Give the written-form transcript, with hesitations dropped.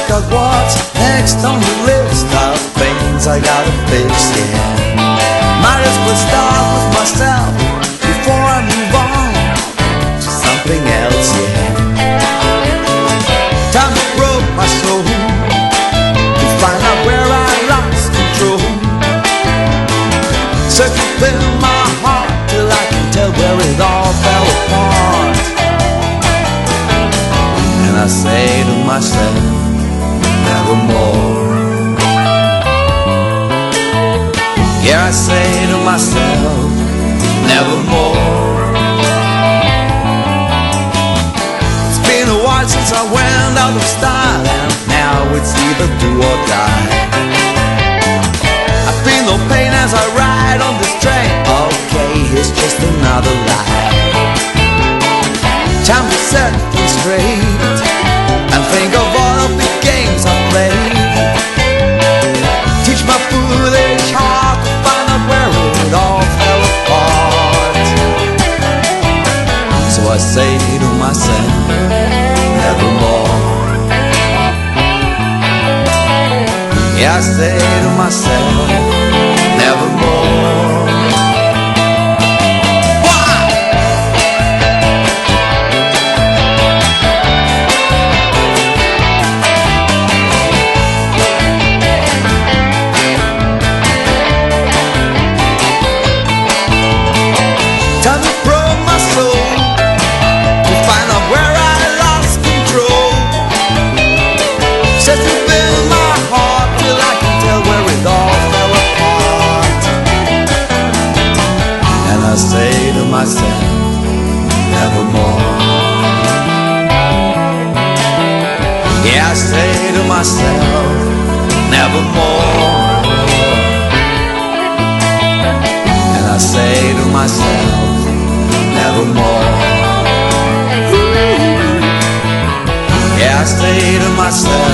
got what's next on the list of things I gotta fix, yeah. Might as well start with myself before I move on to something else, yeah. Time to probe my soul to find out where I lost control. Search within my heart till I can tell where it all fell apart. And I say to myself, nevermore. Yeah, I say to myself, nevermore. It's been a while since I went out of style, and now it's either do or die. I feel no pain as I ride on this train. Okay, it's just another lie. Time to set things straight and think of all of the games I played. Teach my foolish heart to find out where it all fell apart. So I say to myself, nevermore. Yeah, I say to myself, nevermore. Time to probe my soul to find out where I lost control. Set within my heart till I can tell where it all fell apart. And I say to myself, nevermore. Yeah, I say to myself, nevermore. And I say to myself, nevermore. Yeah, I say to myself,